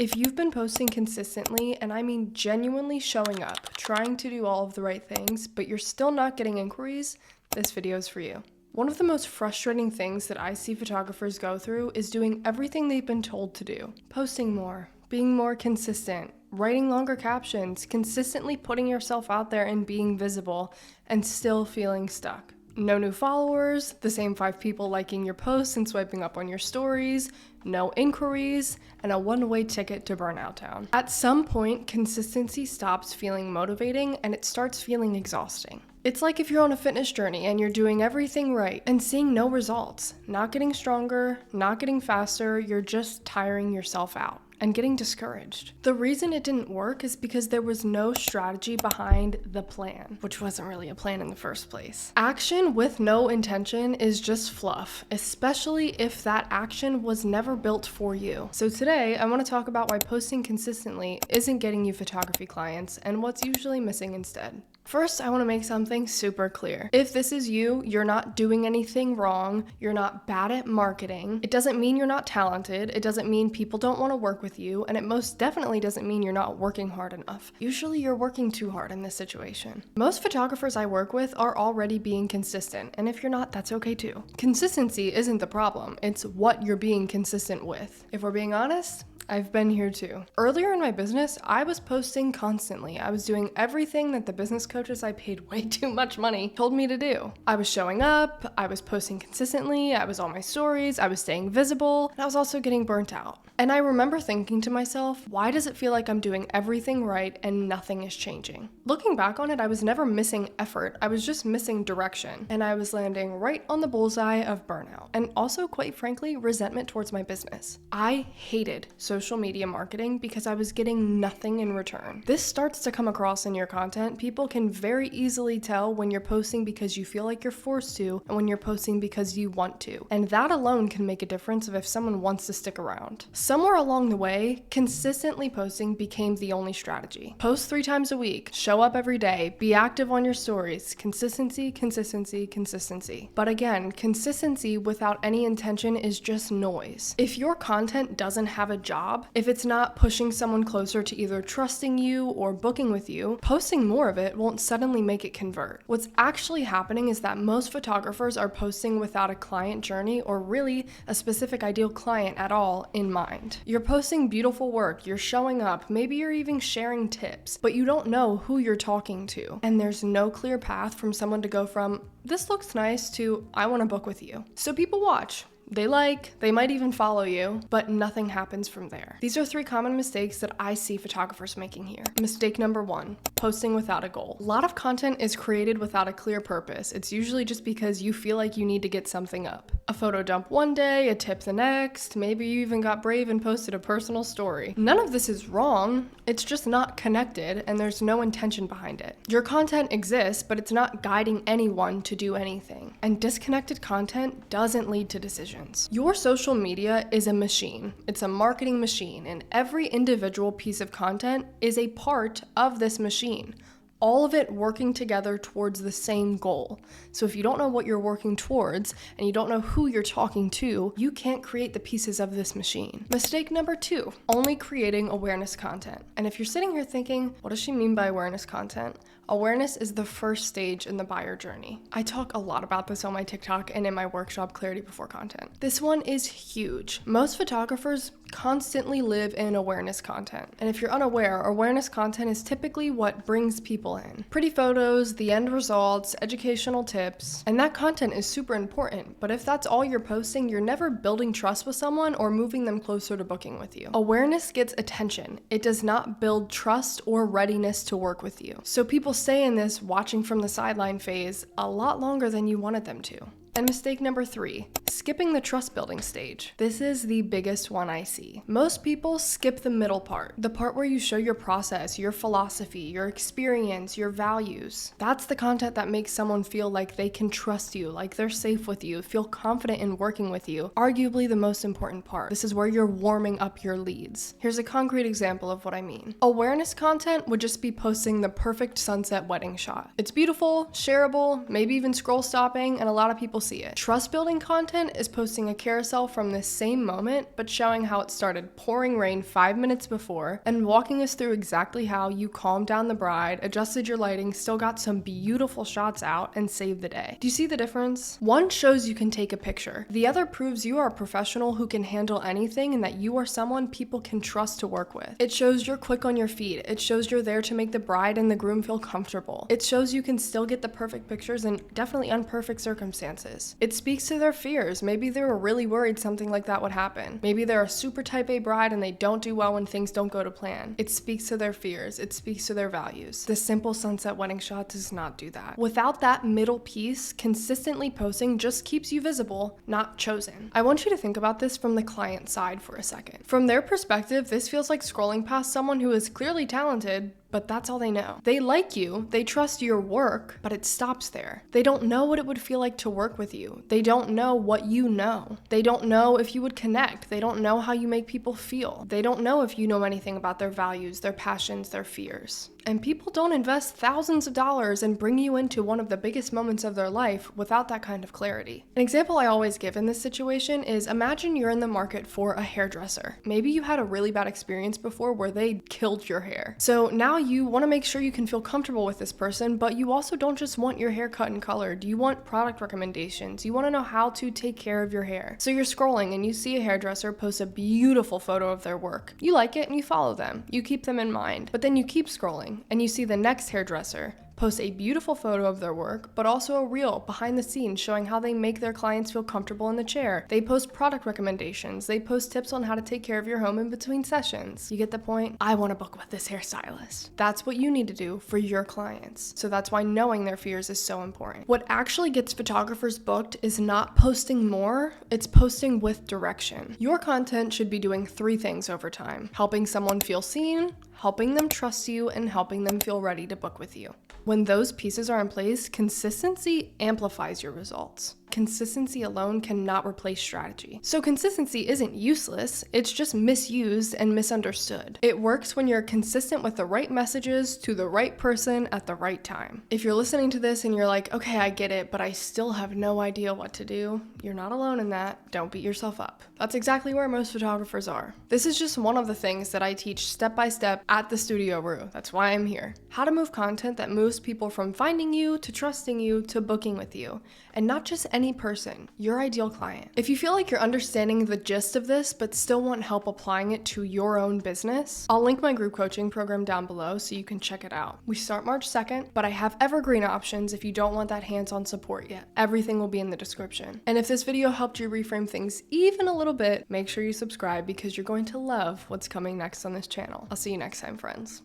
If you've been posting consistently, and I mean genuinely showing up, trying to do all of the right things, but you're still not getting inquiries, this video is for you. One of the most frustrating things that I see photographers go through is doing everything they've been told to do. Posting more, being more consistent, writing longer captions, consistently putting yourself out there and being visible, and still feeling stuck. No new followers, the same 5 people liking your posts and swiping up on your stories, no inquiries, and a one-way ticket to Burnout Town. At some point, consistency stops feeling motivating and it starts feeling exhausting. It's like if you're on a fitness journey and you're doing everything right and seeing no results, not getting stronger, not getting faster, you're just tiring yourself out and getting discouraged. The reason it didn't work is because there was no strategy behind the plan, which wasn't really a plan in the first place. Action with no intention is just fluff, especially if that action was never built for you. So today, I want to talk about why posting consistently isn't getting you photography clients and what's usually missing instead. First, I want to make something super clear. If this is you, you're not doing anything wrong, you're not bad at marketing, it doesn't mean you're not talented, it doesn't mean people don't want to work with you, and it most definitely doesn't mean you're not working hard enough. Usually you're working too hard in this situation. Most photographers I work with are already being consistent, and if you're not, that's okay too. Consistency isn't the problem, it's what you're being consistent with. If we're being honest, I've been here too. Earlier in my business, I was posting constantly. I was doing everything that the business coaches I paid way too much money told me to do. I was showing up, I was posting consistently, I was on my stories, I was staying visible, and I was also getting burnt out. And I remember thinking to myself, why does it feel like I'm doing everything right and nothing is changing? Looking back on it, I was never missing effort, I was just missing direction. And I was landing right on the bullseye of burnout. And also, quite frankly, resentment towards my business. I hated social media marketing because I was getting nothing in return. This starts to come across in your content. People can very easily tell when you're posting because you feel like you're forced to and when you're posting because you want to. And that alone can make a difference of if someone wants to stick around. Somewhere along the way, consistently posting became the only strategy. Post 3 times a week, show up every day, be active on your stories. Consistency, consistency, consistency. But again, consistency without any intention is just noise. If your content doesn't have a job, if it's not pushing someone closer to either trusting you or booking with you, posting more of it won't suddenly make it convert. What's actually happening is that most photographers are posting without a client journey or really a specific ideal client at all in mind. You're posting beautiful work, you're showing up, maybe you're even sharing tips, but you don't know who you're talking to. And there's no clear path from someone to go from, this looks nice, to, I want to book with you. So people watch. They might even follow you, but nothing happens from there. These are 3 common mistakes that I see photographers making here. Mistake number 1, posting without a goal. A lot of content is created without a clear purpose. It's usually just because you feel like you need to get something up. A photo dump one day, a tip the next, maybe you even got brave and posted a personal story. None of this is wrong, it's just not connected and there's no intention behind it. Your content exists, but it's not guiding anyone to do anything. And disconnected content doesn't lead to decisions. Your social media is a machine. It's a marketing machine, and every individual piece of content is a part of this machine. All of it working together towards the same goal. So if you don't know what you're working towards and you don't know who you're talking to, you can't create the pieces of this machine. Mistake number 2, only creating awareness content. And if you're sitting here thinking, what does she mean by awareness content? Awareness is the first stage in the buyer journey. I talk a lot about this on my TikTok and in my workshop, Clarity Before Content. This one is huge. Most photographers constantly live in awareness content. And if you're unaware, awareness content is typically what brings people in. Pretty photos, the end results, educational tips, and that content is super important. But if that's all you're posting, you're never building trust with someone or moving them closer to booking with you. Awareness gets attention. It does not build trust or readiness to work with you. So people stay in this watching from the sideline phase a lot longer than you wanted them to. And mistake number 3, skipping the trust building stage. This is the biggest one I see. Most people skip the middle part, the part where you show your process, your philosophy, your experience, your values. That's the content that makes someone feel like they can trust you, like they're safe with you, feel confident in working with you. Arguably the most important part. This is where you're warming up your leads. Here's a concrete example of what I mean. Awareness content would just be posting the perfect sunset wedding shot. It's beautiful, shareable, maybe even scroll stopping, and a lot of people see it. Trust building content is posting a carousel from this same moment, but showing how it started pouring rain 5 minutes before and walking us through exactly how you calmed down the bride, adjusted your lighting, still got some beautiful shots out, and saved the day. Do you see the difference? One shows you can take a picture. The other proves you are a professional who can handle anything and that you are someone people can trust to work with. It shows you're quick on your feet. It shows you're there to make the bride and the groom feel comfortable. It shows you can still get the perfect pictures in definitely unperfect circumstances. It speaks to their fears. Maybe they were really worried something like that would happen. Maybe they're a super type A bride and they don't do well when things don't go to plan. It speaks to their fears. It speaks to their values. The simple sunset wedding shot does not do that. Without that middle piece, consistently posting just keeps you visible, not chosen. I want you to think about this from the client side for a second. From their perspective, this feels like scrolling past someone who is clearly talented, but that's all they know. They like you, they trust your work, but it stops there. They don't know what it would feel like to work with you. They don't know what you know. They don't know if you would connect. They don't know how you make people feel. They don't know if you know anything about their values, their passions, their fears. And people don't invest thousands of dollars and bring you into one of the biggest moments of their life without that kind of clarity. An example I always give in this situation is imagine you're in the market for a hairdresser. Maybe you had a really bad experience before where they killed your hair. So now you want to make sure you can feel comfortable with this person, but you also don't just want your hair cut and colored. You want product recommendations. You want to know how to take care of your hair. So you're scrolling and you see a hairdresser post a beautiful photo of their work. You like it and you follow them. You keep them in mind, but then you keep scrolling and you see the next hairdresser post a beautiful photo of their work, but also a reel behind the scenes showing how they make their clients feel comfortable in the chair. They post product recommendations. They post tips on how to take care of your home in between sessions. You get the point? I want to book with this hairstylist. That's what you need to do for your clients. So that's why knowing their fears is so important. What actually gets photographers booked is not posting more, it's posting with direction. Your content should be doing 3 things over time: helping someone feel seen, helping them trust you, and helping them feel ready to book with you. When those pieces are in place, consistency amplifies your results. Consistency alone cannot replace strategy. So consistency isn't useless, it's just misused and misunderstood. It works when you're consistent with the right messages to the right person at the right time. If you're listening to this and you're like, okay, I get it, but I still have no idea what to do, you're not alone in that. Don't beat yourself up. That's exactly where most photographers are. This is just one of the things that I teach step by step at the Studio Rue. That's why I'm here. How to move content that moves people from finding you to trusting you to booking with you. And not just any person, your ideal client. If you feel like you're understanding the gist of this, but still want help applying it to your own business, I'll link my group coaching program down below so you can check it out. We start March 2nd, but I have evergreen options if you don't want that hands-on support yet. Everything will be in the description. And if this video helped you reframe things even a little bit, make sure you subscribe because you're going to love what's coming next on this channel. I'll see you next time, friends.